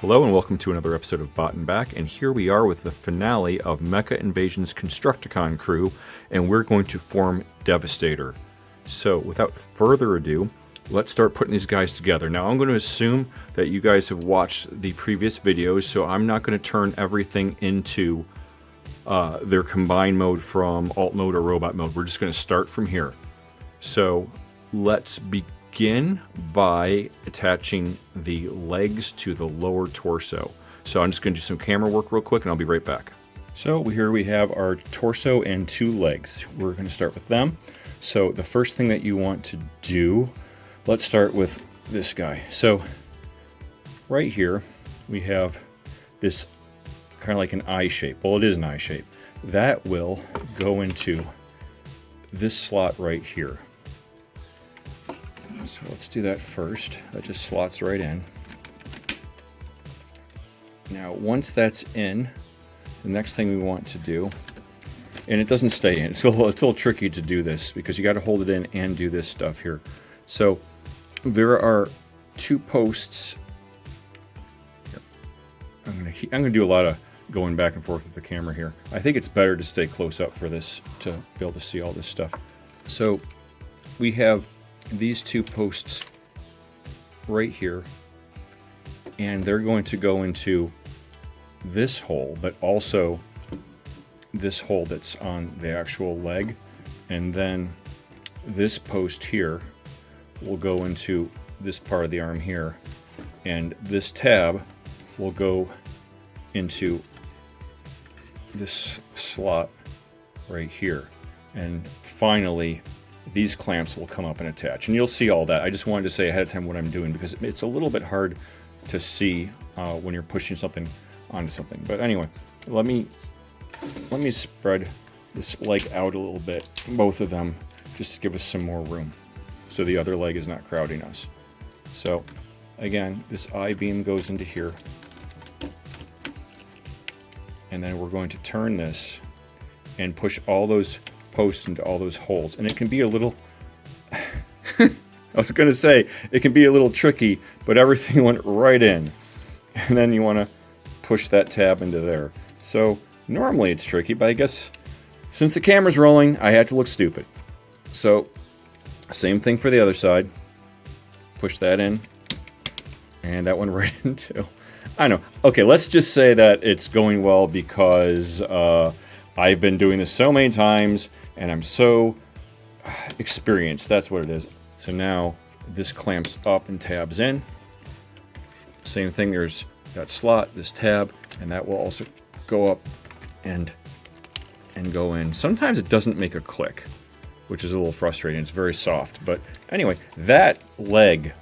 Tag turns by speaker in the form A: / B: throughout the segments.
A: Hello and welcome to another episode of Bot and Back, and here we are with the finale of Mecha Invasion's Constructicon crew, and we're going to form Devastator. So without further ado, let's start putting these guys together. Now I'm going to assume that you guys have watched the previous videos, so I'm not going to turn everything into their combined mode from alt mode or robot mode. We're just going to start from here. So let's begin by attaching the legs to the lower torso. So I'm just going to do some camera work real quick and I'll be right back. So here we have our torso and two legs. We're going to start with them. So the first thing that you want to do, let's start with this guy. So right here we have this kind of like an eye shape. Well, it is an eye shape. That will go into this slot right here. So let's do that first. That just slots right in. Now, once that's in, the next thing we want to do, and it doesn't stay in. It's a little tricky to do this because you got to hold it in and do this stuff here. So there are two posts. I'm gonna do a lot of going back and forth with the camera here. I think it's better to stay close up for this to be able to see all this stuff. So we have these two posts right here, and they're going to go into this hole, but also this hole that's on the actual leg, and then this post here will go into this part of the arm here, and this tab will go into this slot right here, and finally these clamps will come up and attach, and you'll see all that. I just wanted to say ahead of time what I'm doing because it's a little bit hard to see when you're pushing something onto something. But anyway, let me spread this leg out a little bit, both of them, just to give us some more room so the other leg is not crowding us. So again, this I-beam goes into here, and then we're going to turn this and push all those posts into all those holes. And it can be a little I was going to say it can be a little tricky, but everything went right in, and then you want to push that tab into there. So normally it's tricky, but I guess since the camera's rolling, I had to look stupid. So same thing for the other side. Push that in, and that went right into. I know. Okay, let's just say that it's going well because I've been doing this so many times and I'm so experienced. That's what it is. So now this clamps up and tabs in. Same thing, there's that slot, this tab, and that will also go up and go in. Sometimes it doesn't make a click, which is a little frustrating. It's very soft. But anyway, that leg,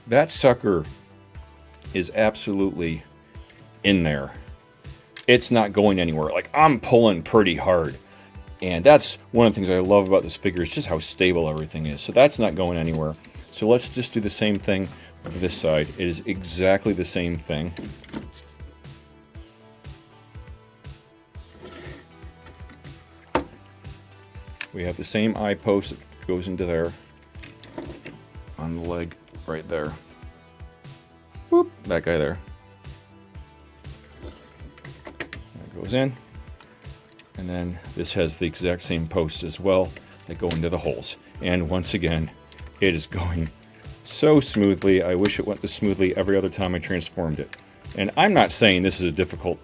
A: that sucker is absolutely in there. It's not going anywhere. Like, I'm pulling pretty hard. And that's one of the things I love about this figure is just how stable everything is. So that's not going anywhere. So let's just do the same thing with this side. It is exactly the same thing. We have the same eye post that goes into there on the leg right there. Whoop, that guy there. That goes in. And then this has the exact same posts as well that go into the holes. And once again, it is going so smoothly. I wish it went this smoothly every other time I transformed it. And I'm not saying this is a difficult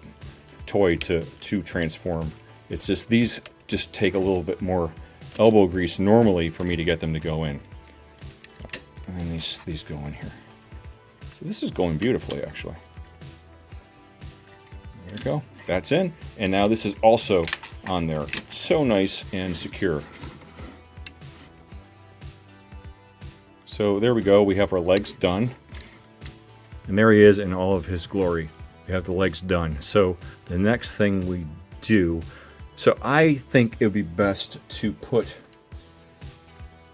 A: toy to transform. It's just these just take a little bit more elbow grease normally for me to get them to go in. And then these go in here. So this is going beautifully, actually. There we go. That's in. And now this is also on there. So nice and secure. So there we go. We have our legs done. And there he is in all of his glory. We have the legs done. So the next thing we do, so I think it would be best to put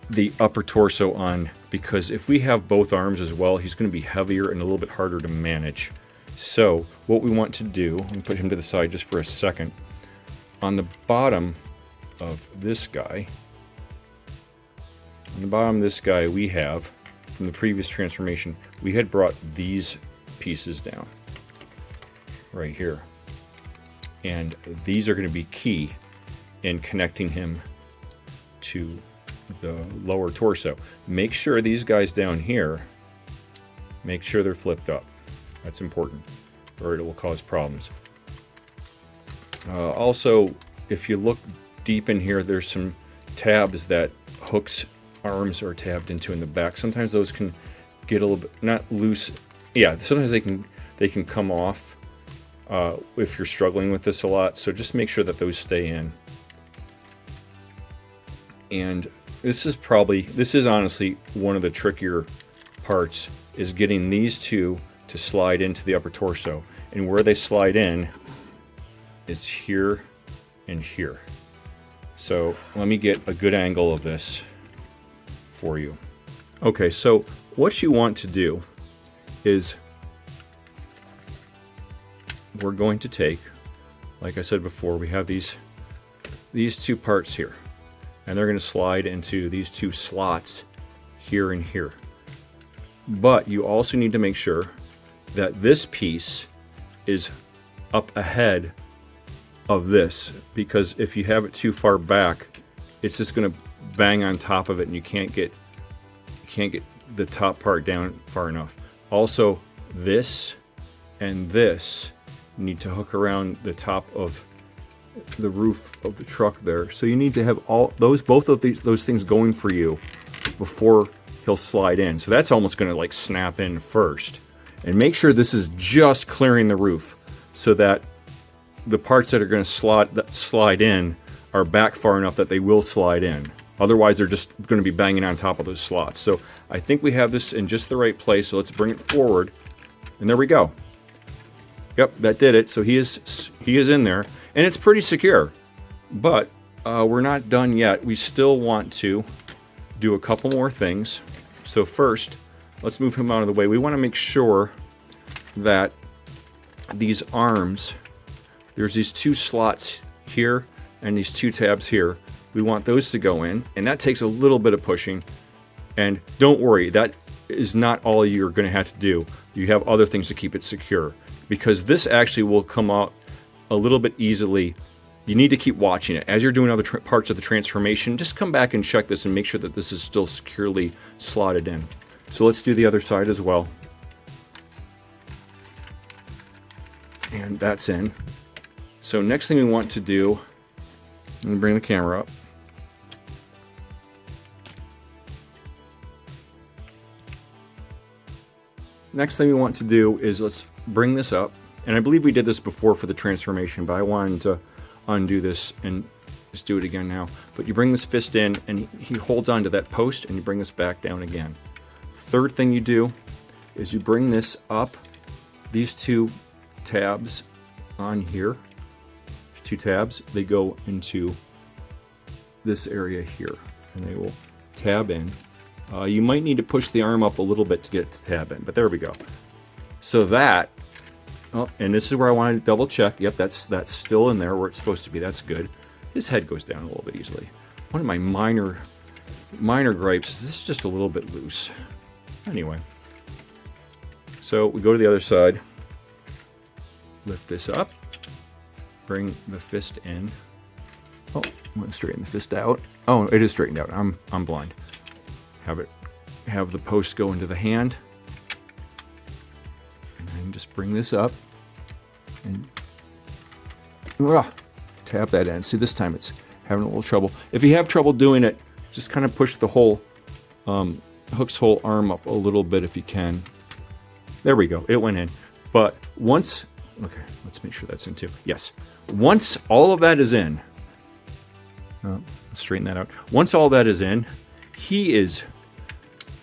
A: the upper torso on, because if we have both arms as well, he's going to be heavier and a little bit harder to manage. So what we want to do, let me put him to the side just for a second. On the bottom of this guy, we have, from the previous transformation, we had brought these pieces down right here. And these are going to be key in connecting him to the lower torso. Make sure these guys down here, make sure they're flipped up. That's important, or it will cause problems. Also, if you look deep in here, there's some tabs that Hook's arms are tabbed into in the back. Sometimes those can get a little bit, not loose. Yeah, sometimes they can come off if you're struggling with this a lot. So just make sure that those stay in. And this is honestly one of the trickier parts, is getting these two to slide into the upper torso. And where they slide in is here and here. So let me get a good angle of this for you. Okay, so what you want to do is we're going to take, like I said before, we have these two parts here, and they're going to slide into these two slots here and here. But you also need to make sure that this piece is up ahead of this, because if you have it too far back, it's just going to bang on top of it, and you can't get the top part down far enough. Also, this and this need to hook around the top of the roof of the truck there. So you need to have both of those things going for you before he'll slide in. So that's almost going to like snap in first. And make sure this is just clearing the roof so that the parts that are going to slide in are back far enough that they will slide in. Otherwise, they're just going to be banging on top of those slots. So I think we have this in just the right place. So let's bring it forward. And there we go. Yep, that did it. So he is in there. And it's pretty secure. But we're not done yet. We still want to do a couple more things. So first, let's move him out of the way. We want to make sure that these arms, there's these two slots here and these two tabs here. We want those to go in, and that takes a little bit of pushing. And don't worry, that is not all you're going to have to do. You have other things to keep it secure, because this actually will come out a little bit easily. You need to keep watching it. As you're doing other parts of the transformation, just come back and check this and make sure that this is still securely slotted in. So let's do the other side as well. And that's in. So next thing we want to do, let me bring the camera up. Next thing we want to do is let's bring this up. And I believe we did this before for the transformation, but I wanted to undo this and just do it again now. But you bring this fist in, and he holds onto that post, and you bring this back down again. Third thing you do is you bring this up, these two tabs on here. There's two tabs. They go into this area here, and they will tab in. You might need to push the arm up a little bit to get it to tab in, but there we go. So that, oh, and this is where I wanted to double check. Yep, that's still in there where it's supposed to be. That's good. His head goes down a little bit easily. One of my minor gripes is this is just a little bit loose. Anyway, so we go to the other side. Lift this up. Bring the fist in. Oh, I'm going to straighten the fist out. Oh, it is straightened out. I'm blind. Have the post go into the hand, and then just bring this up and tap that in. See, this time it's having a little trouble. If you have trouble doing it, just kind of push the whole Hook's whole arm up a little bit if you can. There we go. It went in. But once, okay, let's make sure that's in too. Yes. Once all of that is in, straighten that out. Once all that is in, he is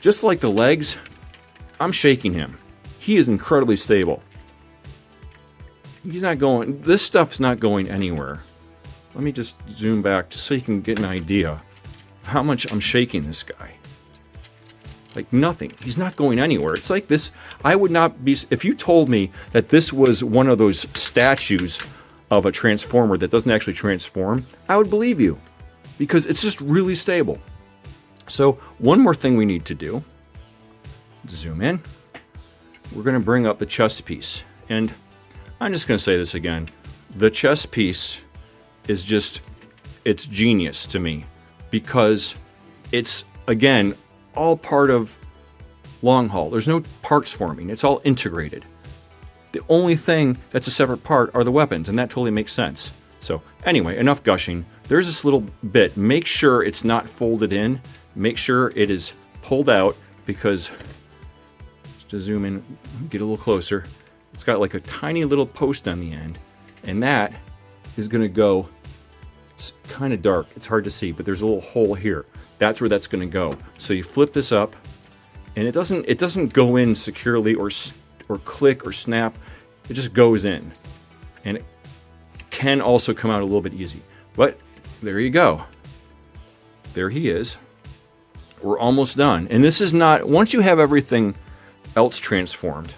A: just like the legs. I'm shaking him. He is incredibly stable. He's not going, this stuff's not going anywhere. Let me just zoom back just so you can get an idea of how much I'm shaking this guy. Like nothing. He's not going anywhere. It's like this. I would not be, if you told me that this was one of those statues of a transformer that doesn't actually transform, I would believe you, because it's just really stable. So one more thing we need to do, zoom in. we're going to bring up the chest piece. And I'm just going to say this again. The chest piece is just, it's genius to me because it's, again, all part of long haul. There's no parts forming. It's all integrated. The only thing that's a separate part are the weapons, and that totally makes sense. So anyway, enough gushing. There's this little bit. Make sure it's not folded in. Make sure it is pulled out because, just to zoom in, get a little closer, it's got like a tiny little post on the end, and that is going to go, it's kind of dark, it's hard to see, but there's a little hole here. That's where that's going to go. So you flip this up, and it doesn't go in securely or click or snap. It just goes in, and it can also come out a little bit easy. But there you go. There he is. We're almost done. And this is not, once you have everything else transformed,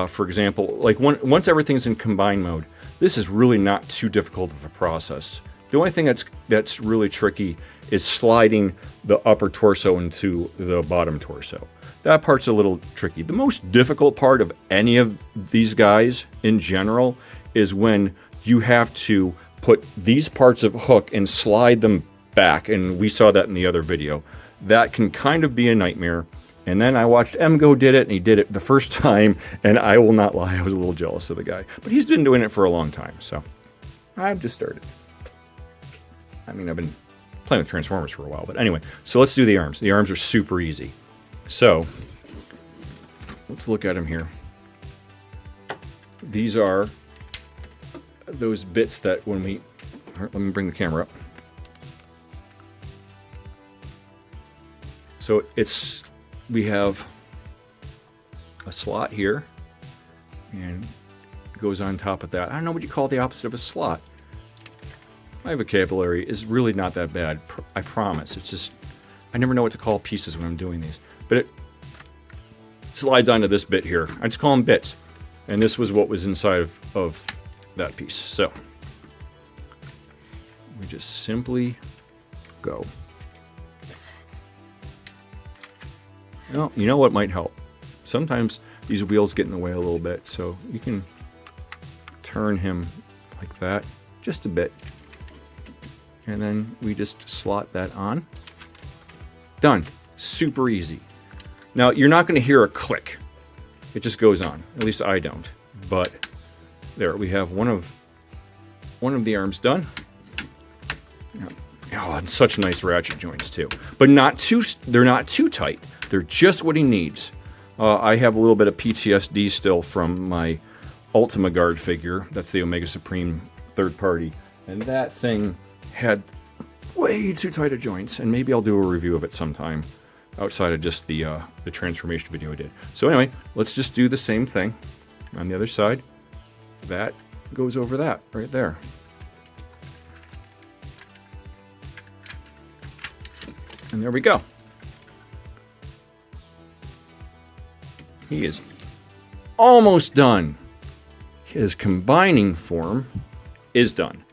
A: for example, like once everything's in combine mode, this is really not too difficult of a process. The only thing that's really tricky is sliding the upper torso into the bottom torso. That part's a little tricky. The most difficult part of any of these guys in general is when you have to put these parts of hook and slide them back, and we saw that in the other video. That can kind of be a nightmare. And then I watched Emgo did it, and he did it the first time, and I will not lie, I was a little jealous of the guy. But he's been doing it for a long time, so I've just started. I mean, I've been playing with Transformers for a while, but anyway. So let's do the arms. The arms are super easy. So let's look at them here. These are those bits that when we, let me bring the camera up. So we have a slot here, and it goes on top of that. I don't know what you call the opposite of a slot. My vocabulary is really not that bad, I promise. It's just, I never know what to call pieces when I'm doing these. But it slides onto this bit here. I just call them bits. And this was what was inside of that piece. So we just simply go. Well, you know what might help? Sometimes these wheels get in the way a little bit, so you can turn him like that, just a bit. And then we just slot that on. Done. Super easy. Now, you're not going to hear a click. It just goes on. At least I don't. But there, we have one of the arms done. Oh, and such nice ratchet joints too. But they're not too tight. They're just what he needs. I have a little bit of PTSD still from my Ultima Guard figure. That's the Omega Supreme third party. And that thing had way too tight of joints. And maybe I'll do a review of it sometime outside of just the transformation video I did. So anyway, let's just do the same thing on the other side. That goes over that right there. And there we go. He is almost done. His combining form is done.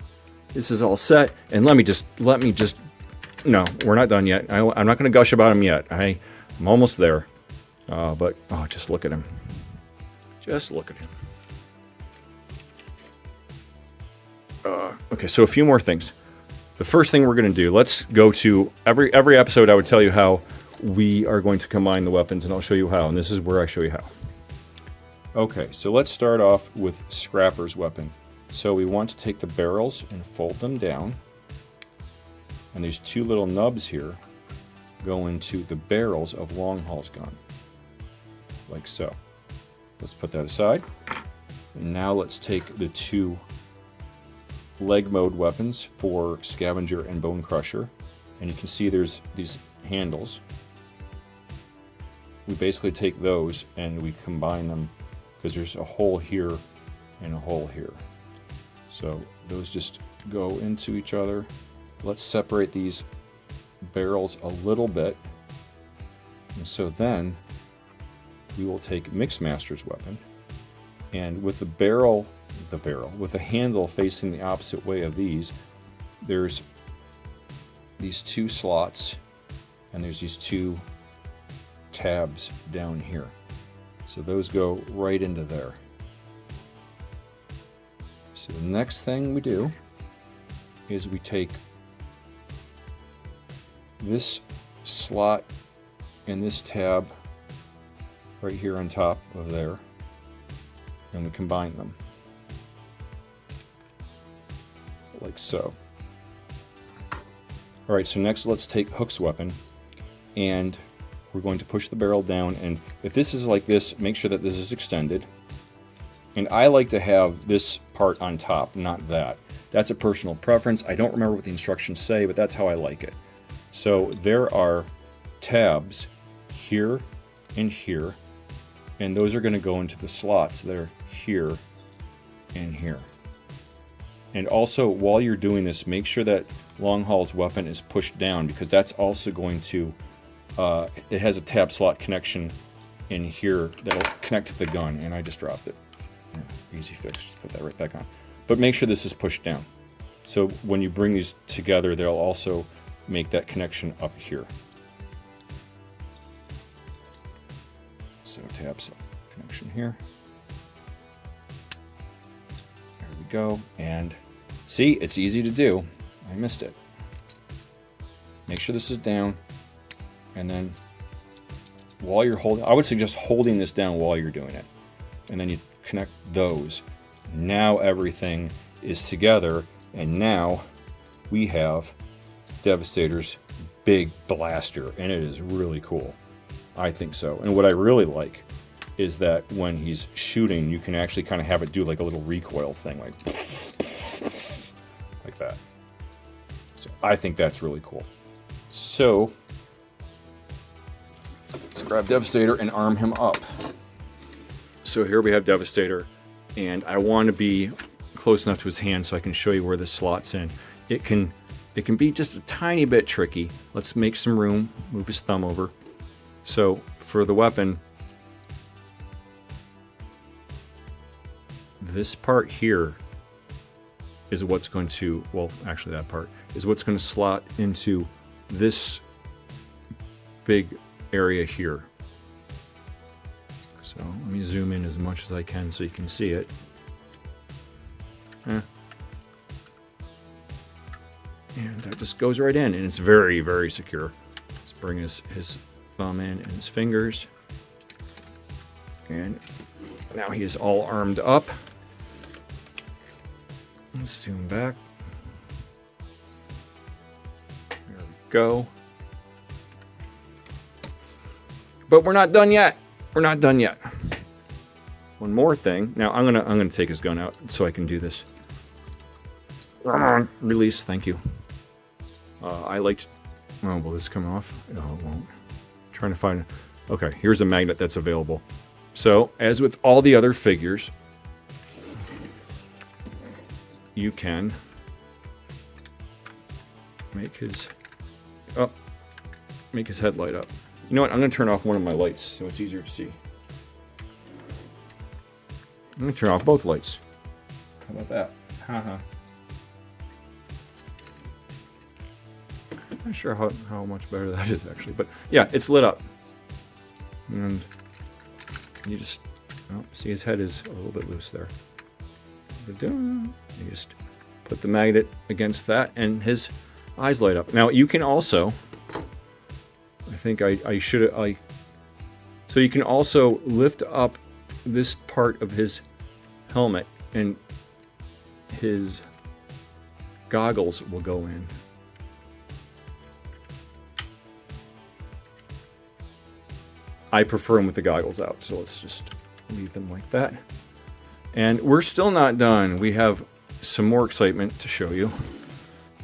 A: This is all set, and let me just, no, we're not done yet. I'm not going to gush about him yet. I'm almost there. But, oh, just look at him. Just look at him. Okay, so a few more things. The first thing we're going to do, let's go to every episode I would tell you how we are going to combine the weapons, and I'll show you how, and this is where I show you how. Okay, so let's start off with Scrapper's weapon. So we want to take the barrels and fold them down, and these two little nubs here go into the barrels of Long Haul's gun, like so. Let's put that aside. And now let's take the two leg mode weapons for Scavenger and Bone Crusher, and you can see there's these handles. We basically take those and we combine them because there's a hole here and a hole here. So those just go into each other. Let's separate these barrels a little bit. And so then we will take Mixmaster's weapon, and with with the handle facing the opposite way of these, there's these two slots and there's these two tabs down here. So those go right into there. So the next thing we do is we take this slot and this tab right here on top of there, and we combine them like so. All right, so next let's take Hook's weapon, and we're going to push the barrel down, and if this is like this, make sure that this is extended. And I like to have this part on top, not that. That's a personal preference. I don't remember what the instructions say, but that's how I like it. So there are tabs here and here, and those are going to go into the slots that are here and here. And also, while you're doing this, make sure that Long Haul's weapon is pushed down, because that's also going to, it has a tab slot connection in here that'll connect to the gun, and I just dropped it. Easy fix, just put that right back on. But make sure this is pushed down. So when you bring these together, they'll also make that connection up here. So tab slot connection here. There we go. And see, it's easy to do. I missed it. Make sure this is down. And then while you're holding, I would suggest holding this down while you're doing it. And then you connect those. Now everything is together, and now we have Devastator's big blaster, and it is really cool. I think so. And what I really like is that when he's shooting, you can actually kind of have it do like a little recoil thing, like that. So I think that's really cool. So let's grab Devastator and arm him up. So here we have Devastator, and I want to be close enough to his hand so I can show you where this slots in. It can be just a tiny bit tricky. Let's make some room, move his thumb over. So for the weapon, this part here is what's going to, well, actually that part is what's going to slot into this big area here. So let me zoom in as much as I can so you can see it. And that just goes right in, and it's very, very secure. Let's bring his thumb in and his fingers. And now he is all armed up. Let's zoom back. There we go. But we're not done yet. We're not done yet. One more thing. Now I'm gonna take his gun out so I can do this. Come on, release. Thank you. I liked. Oh, will this come off? No, it won't. Trying to find. Okay, here's a magnet that's available. So as with all the other figures, you can make his head light up. You know what? I'm going to turn off one of my lights so it's easier to see. I'm going to turn off both lights. How about that? Haha. Not sure how much better that is actually, but yeah, it's lit up. And you just see his head is a little bit loose there. You just put the magnet against that, and his eyes light up. Now you can also, I think so you can also lift up this part of his helmet, and his goggles will go in. I prefer them with the goggles out, so let's just leave them like that. And we're still not done. We have some more excitement to show you.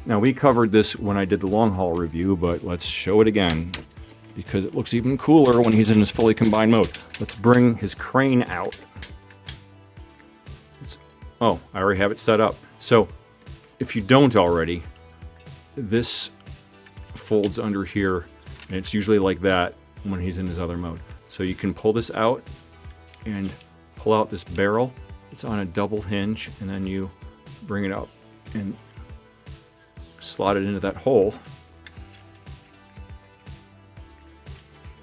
A: Now, we covered this when I did the long haul review, but let's show it again because it looks even cooler when he's in his fully combined mode. Let's bring his crane out. Oh, I already have it set up. So if you don't already, this folds under here, and it's usually like that when he's in his other mode. So you can pull this out and pull out this barrel. It's on a double hinge, and then you bring it up and slot it into that hole.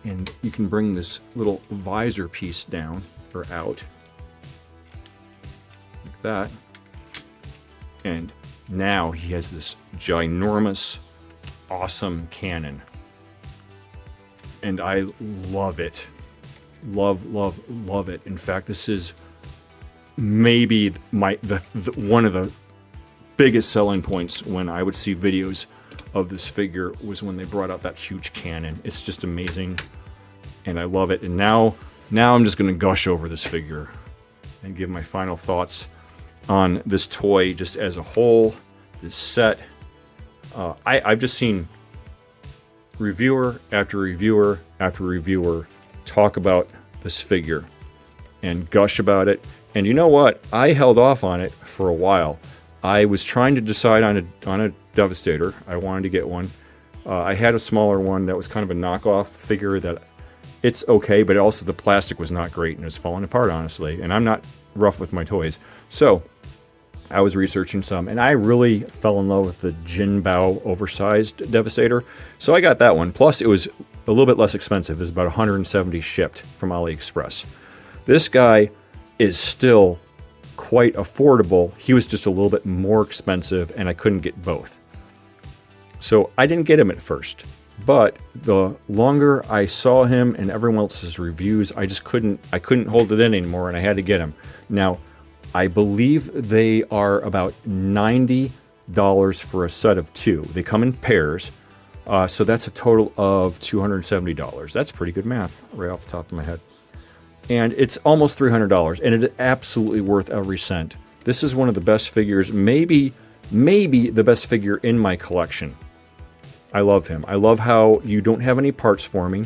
A: And you can bring this little visor piece down or out like that. And now he has this ginormous, awesome cannon. And I love it. Love, love, love it. In fact, this is maybe one of the biggest selling points when I would see videos of this figure was when they brought out that huge cannon. It's just amazing, and I love it. And now I'm just going to gush over this figure and give my final thoughts on this toy just as a whole, this set. I've just seen reviewer after reviewer after reviewer talk about this figure and gush about it. And you know what? I held off on it for a while. I was trying to decide on a Devastator. I wanted to get one. I had a smaller one that was kind of a knockoff figure that it's okay, but also the plastic was not great and it was falling apart, honestly. And I'm not rough with my toys. So I was researching some, and I really fell in love with the Jinbao oversized Devastator. So I got that one. Plus, it was a little bit less expensive. It was about 170 shipped from AliExpress. This guy is still quite affordable. He was just a little bit more expensive, and I couldn't get both. So I didn't get him at first. But the longer I saw him and everyone else's reviews, I couldn't hold it in anymore, and I had to get him. Now, I believe they are about $90 for a set of two. They come in pairs, so that's a total of $270. That's pretty good math right off the top of my head. And it's almost $300, and it's absolutely worth every cent. This is one of the best figures, maybe the best figure in my collection. I love him. I love how you don't have any parts forming.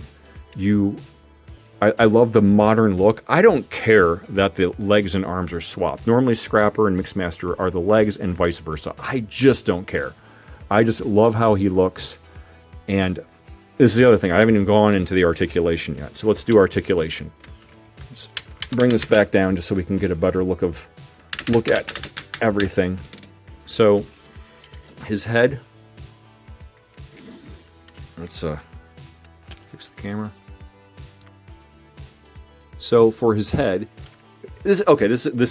A: I love the modern look. I don't care that the legs and arms are swapped. Normally Scrapper and Mixmaster are the legs and vice versa. I just don't care. I just love how he looks. And this is the other thing. I haven't even gone into the articulation yet. So let's do articulation. Let's bring this back down just so we can get a better look at everything. So his head. Let's fix the camera. So for his head, this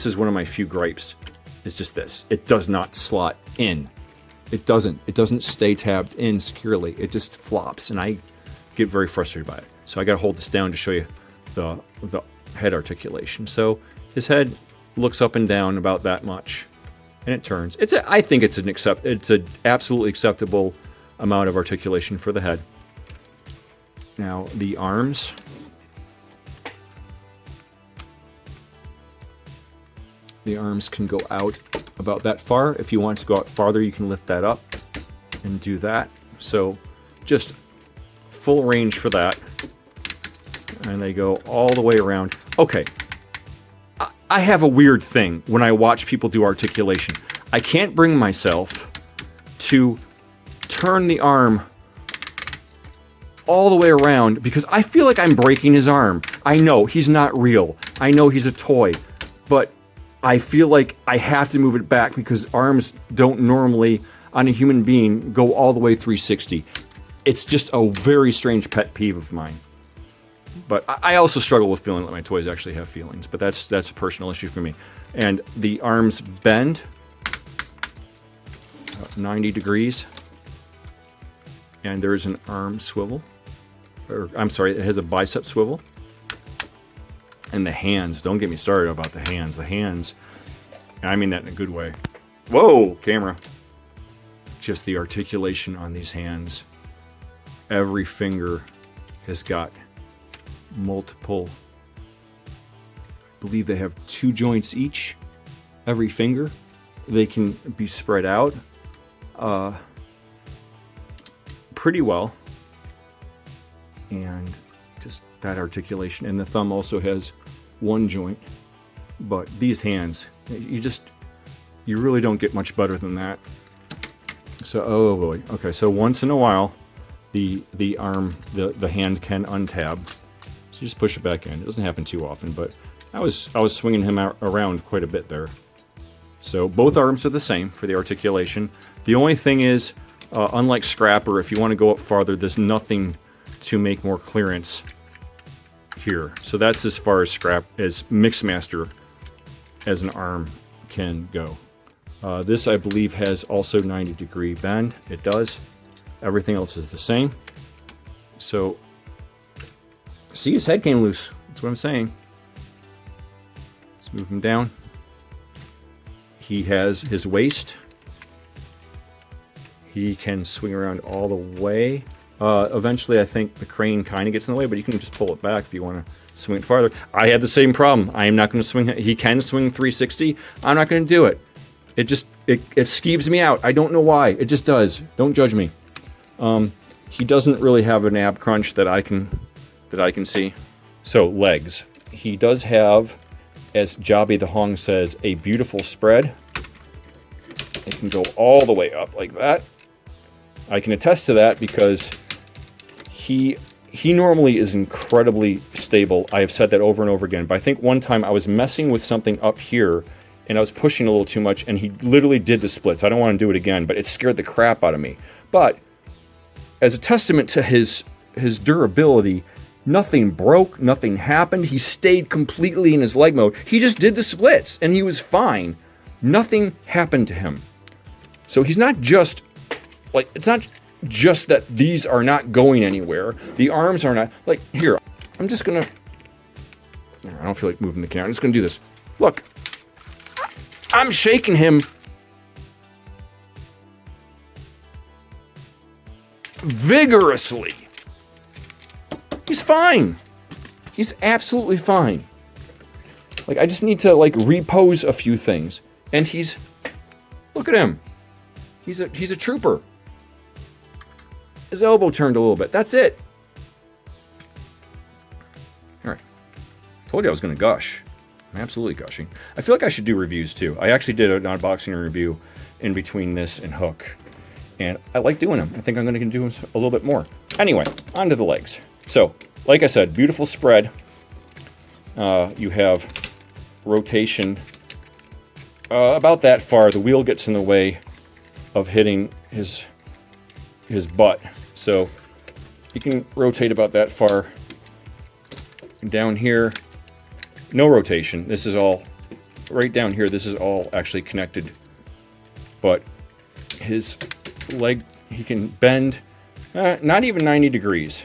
A: is one of my few gripes. It's just this. It does not slot in. It doesn't stay tabbed in securely. It just flops, and I get very frustrated by it. So I got to hold this down to show you the head articulation. So his head looks up and down about that much, and it turns. I think it's an absolutely acceptable amount of articulation for the head. Now the arms. The arms can go out about that far. If you want to go out farther, you can lift that up and do that. So just full range for that. And they go all the way around. Okay, I have a weird thing when I watch people do articulation. I can't bring myself to turn the arm all the way around because I feel like I'm breaking his arm. I know he's not real. I know he's a toy, but I feel like I have to move it back because arms don't normally, on a human being, go all the way 360. It's just a very strange pet peeve of mine. But I also struggle with feeling that my toys actually have feelings, but that's a personal issue for me. And the arms bend 90 degrees, and there's an arm swivel, or I'm sorry, it has a bicep swivel. And the hands, don't get me started about the hands. The hands, I mean that in a good way. Whoa, camera. Just the articulation on these hands. Every finger has got multiple, I believe they have 2 joints each. Every finger. They can be spread out pretty well. And just that articulation. And the thumb also has 1 joint. But these hands, you really don't get much better than that. So, oh boy. Okay, so once in a while, the hand can untab. So you just push it back in. It doesn't happen too often, but I was swinging him around quite a bit there. So both arms are the same for the articulation. The only thing is, unlike Scrapper, if you want to go up farther, there's nothing to make more clearance here. So that's as far as Mixmaster as an arm can go. This, I believe, has also 90-degree bend. It does. Everything else is the same. So, see, his head came loose. That's what I'm saying. Let's move him down. He has his waist. He can swing around all the way. Eventually, I think the crane kind of gets in the way, but you can just pull it back if you want to swing it farther. I had the same problem. I am not going to swing. He can swing 360. I'm not going to do it. It just, it skeeves me out. I don't know why. It just does. Don't judge me. He doesn't really have an ab crunch that I can see. So, legs. He does have, as Jobby the Hong says, a beautiful spread. It can go all the way up like that. I can attest to that because he normally is incredibly stable. I have said that over and over again. But I think one time I was messing with something up here and I was pushing a little too much and he literally did the splits. I don't want to do it again, but it scared the crap out of me. But as a testament to his durability, nothing broke, nothing happened. He stayed completely in his leg mode. He just did the splits and he was fine. Nothing happened to him. So he's not just, like, it's not just that these are not going anywhere. The arms are not, like, here, I'm just gonna, I don't feel like moving the camera. I'm just gonna do this. Look, I'm shaking him vigorously. He's fine. He's absolutely fine. Like, I just need to, like, repose a few things. And he's, look at him. He's a trooper. His elbow turned a little bit. That's it. All right. Told you I was going to gush. I'm absolutely gushing. I feel like I should do reviews too. I actually did an unboxing review in between this and Hook. And I like doing them. I think I'm going to do them a little bit more. Anyway, on to the legs. So, like I said, beautiful spread. You have rotation about that far. The wheel gets in the way of hitting his butt. So you can rotate about that far. Down here, no rotation. This is all, right down here, this is all actually connected. But his leg, he can bend not even 90 degrees.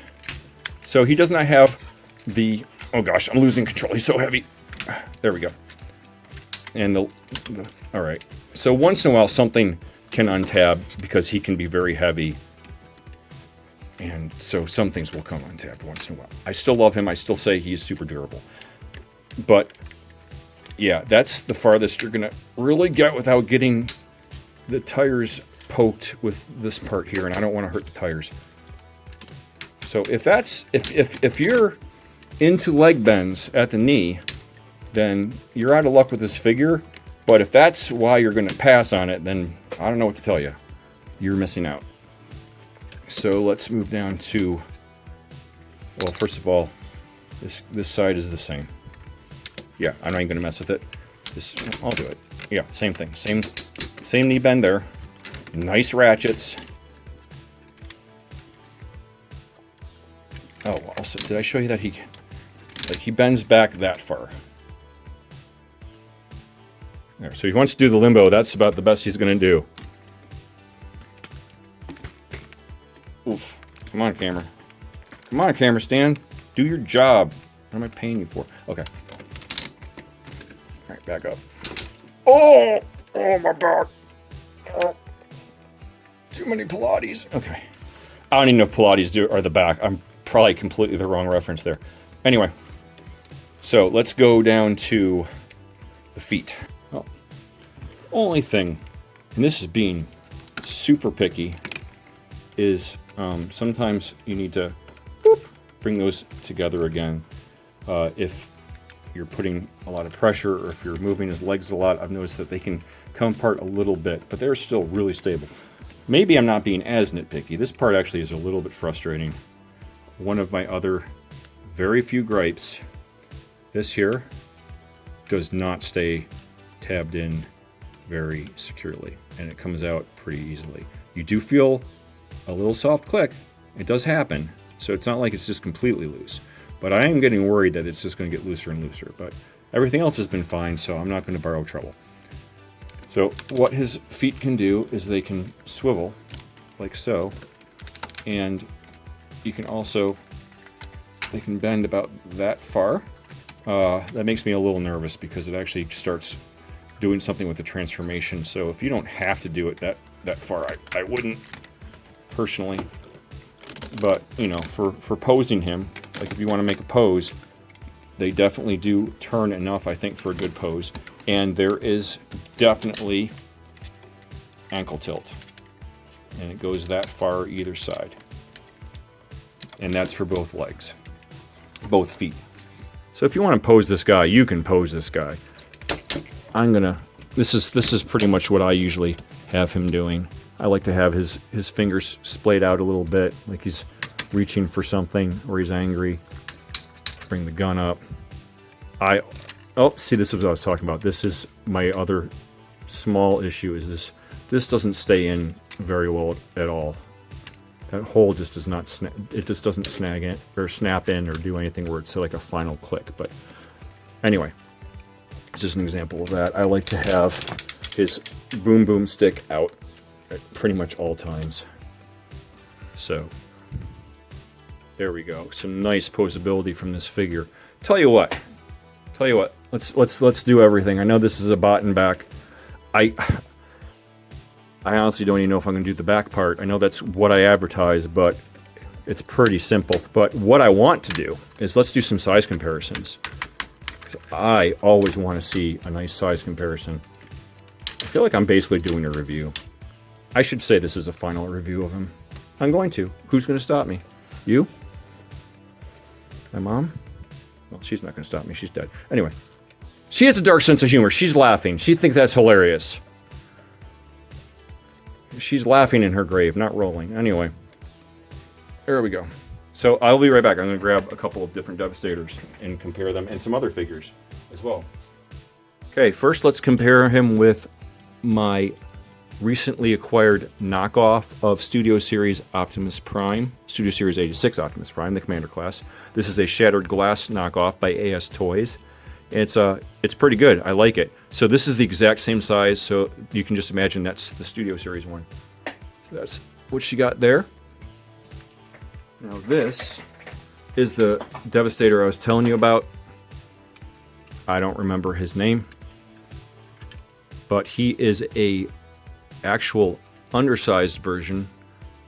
A: So he does not have the, oh gosh, I'm losing control. He's so heavy. There we go. And all right. So once in a while, something can untab because he can be very heavy. And so some things will come untapped once in a while. I still love him. I still say he's super durable. But yeah, that's the farthest you're going to really get without getting the tires poked with this part here. And I don't want to hurt the tires. So if you're into leg bends at the knee, then you're out of luck with this figure. But if that's why you're going to pass on it, then I don't know what to tell you. You're missing out. So let's move down to, well, first of all, this side is the same. Yeah, I'm not even going to mess with it. I'll do it. Yeah, same thing. Same knee bend there. Nice ratchets. Oh, also, did I show you that he bends back that far? There, so he wants to do the limbo. That's about the best he's going to do. Oof. Come on, camera. Come on, camera stand. Do your job. What am I paying you for? Okay. All right, back up. Oh! Oh, my back. Oh. Too many Pilates. Okay. I don't even know if Pilates are the back. I'm probably completely the wrong reference there. Anyway. So, let's go down to the feet. Oh. Only thing, and this is being super picky, is sometimes you need to bring those together again. If you're putting a lot of pressure or if you're moving his legs a lot, I've noticed that they can come apart a little bit, but they're still really stable. Maybe I'm not being as nitpicky. This part actually is a little bit frustrating. One of my other very few gripes, this here does not stay tabbed in very securely, and it comes out pretty easily. You do feel a little soft click. It does happen, so it's not like it's just completely loose. But I am getting worried that it's just going to get looser and looser. But everything else has been fine, so I'm not going to borrow trouble. So what his feet can do is they can swivel like so, and you can also, they can bend about that far. That makes me a little nervous because it actually starts doing something with the transformation. So if you don't have to do it that far, I wouldn't personally. But you know, for posing him, like if you want to make a pose, they definitely do turn enough, I think, for a good pose. And there is definitely ankle tilt, and it goes that far either side. And that's for both legs, both feet. So if you want to pose this guy, you can pose this guy. This is pretty much what I usually have him doing. I like to have his fingers splayed out a little bit, like he's reaching for something or he's angry. Bring the gun up. Oh, see, this is what I was talking about. This is my other small issue, is this doesn't stay in very well at all. That hole just does not snap. It just doesn't snag in or snap in or do anything where it's like a final click. But anyway, it's just an example of that. I like to have his boom boom stick out at pretty much all times. So there we go. Some nice posability from this figure. Tell you what. Let's do everything. I know this is a bot and back. I honestly don't even know if I'm going to do the back part. I know that's what I advertise, but it's pretty simple. But what I want to do is let's do some size comparisons. I always want to see a nice size comparison. I feel like I'm basically doing a review. I should say this is a final review of him. I'm going to. Who's going to stop me? You? My mom? Well, she's not going to stop me. She's dead. Anyway, she has a dark sense of humor. She's laughing. She thinks that's hilarious. She's laughing in her grave, not rolling. Anyway, there we go. So I'll be right back. I'm going to grab a couple of different Devastators and compare them, and some other figures as well. Okay, first let's compare him with my recently acquired knockoff of Studio Series Optimus Prime, Studio Series 86 Optimus Prime, the Commander class. This is a Shattered Glass knockoff by AS Toys. It's pretty good. I like it. So this is the exact same size, so you can just imagine that's the Studio Series one. So that's what she got there. Now this is the Devastator I was telling you about. I don't remember his name, but he is a actual undersized version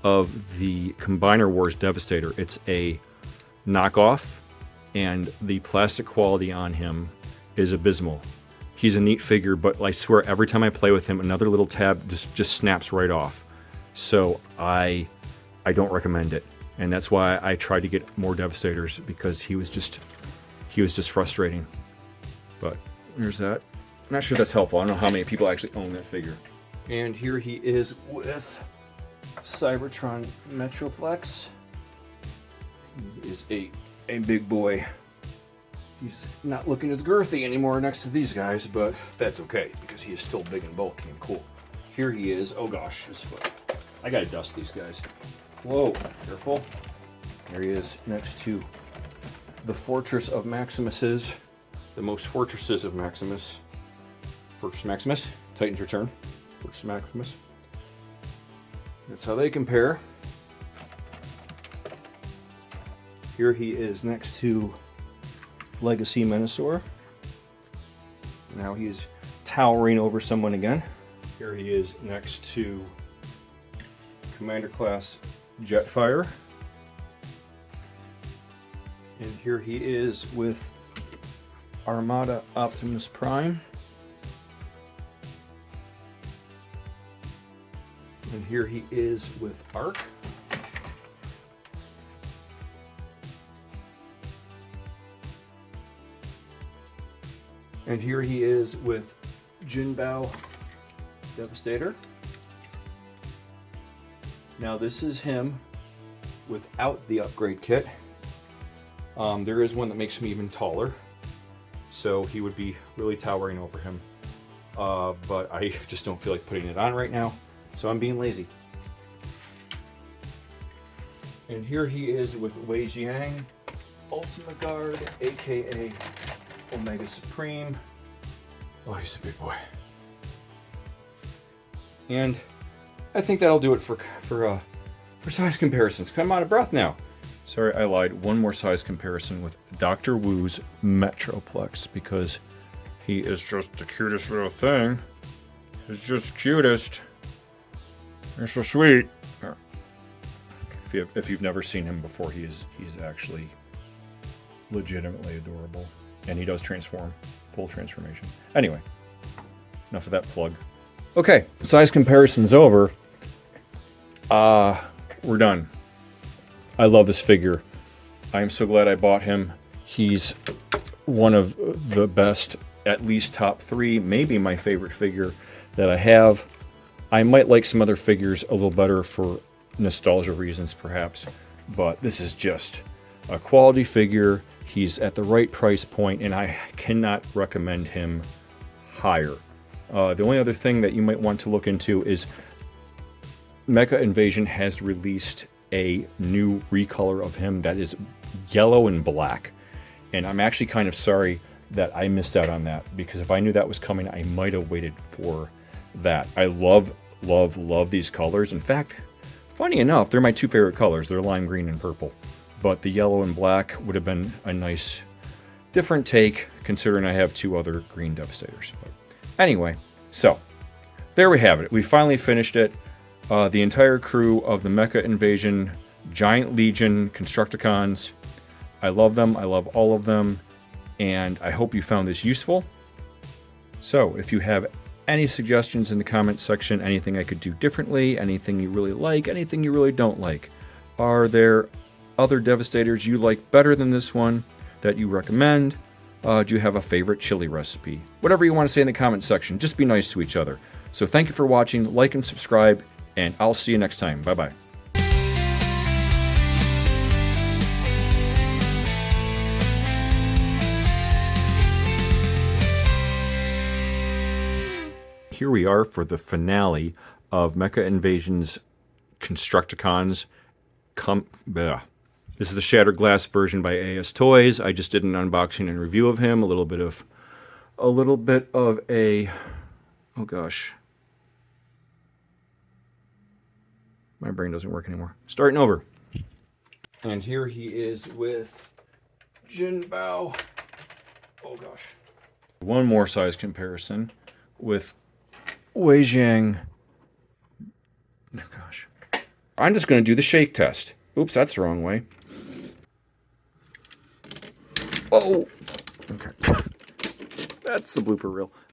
A: of the Combiner Wars Devastator. It's a knockoff, and the plastic quality on him is abysmal. He's a neat figure, but I swear every time I play with him, another little tab just snaps right off. So I don't recommend it, and that's why I tried to get more Devastators, because he was just frustrating. But there's that. I'm not sure that's helpful. I don't know how many people actually own that figure. And here he is with Cybertron Metroplex. He is a big boy. He's not looking as girthy anymore next to these guys, but that's okay, because he is still big and bulky and cool. Here he is. Oh gosh, his foot. I gotta dust these guys. Whoa, careful. There he is next to the Fortress of Maximus's, the most fortresses of Maximus. Fortress Maximus, Titan's Return. Fortress Maximus. That's how they compare. Here he is next to Legacy Menasor. Now he's towering over someone again. Here he is next to Commander Class Jetfire. And here he is with Armada Optimus Prime. And here he is with Arc. And here he is with Jinbao Devastator. Now this is him without the upgrade kit. There is one that makes him even taller, so he would be really towering over him. But I just don't feel like putting it on right now, so I'm being lazy. And here he is with Wei Jiang, Ultimate Guard, aka Omega Supreme. Oh, he's a big boy. And I think that'll do it for size comparisons. I'm out of breath now. Sorry, I lied. One more size comparison with Dr. Wu's Metroplex, because he is just the cutest little thing. He's just cutest. You're so sweet. If you've never seen him before, he's actually legitimately adorable, and he does transform, full transformation. Anyway, enough of that plug. Okay, size comparison's over. We're done. I love this figure. I am so glad I bought him. He's one of the best, at least top 3, maybe my favorite figure that I have. I might like some other figures a little better for nostalgia reasons, perhaps, but this is just a quality figure. He's at the right price point, and I cannot recommend him higher. The only other thing that you might want to look into is Mecha Invasion has released a new recolor of him that is yellow and black, and I'm actually kind of sorry that I missed out on that, because if I knew that was coming, I might have waited for that. I love these colors. In fact, funny enough, they're my 2 favorite colors. They're lime green and purple, but the yellow and black would have been a nice different take, considering I have 2 other green Devastators. But anyway, so there we have it. We finally finished it. The entire crew of the Mecha Invasion Giant Legion Constructicons. I love them. I love all of them. And I hope you found this useful. So if you have any suggestions in the comments section, anything I could do differently, anything you really like, anything you really don't like, are there other Devastators you like better than this one that you recommend? Do you have a favorite chili recipe? Whatever you want to say in the comments section, just be nice to each other. So thank you for watching, like and subscribe, and I'll see you next time. Bye-bye. Here we are for the finale of Mecha Invasion's Constructicons. This is the Shattered Glass version by AS Toys. I just did an unboxing and review of him. A little bit of a, oh gosh. My brain doesn't work anymore. Starting over. And here he is with Jinbao. Oh gosh. One more size comparison with Wei Jiang. Oh gosh. I'm just going to do the shake test. Oops, that's the wrong way. Oh! Okay. That's the blooper reel.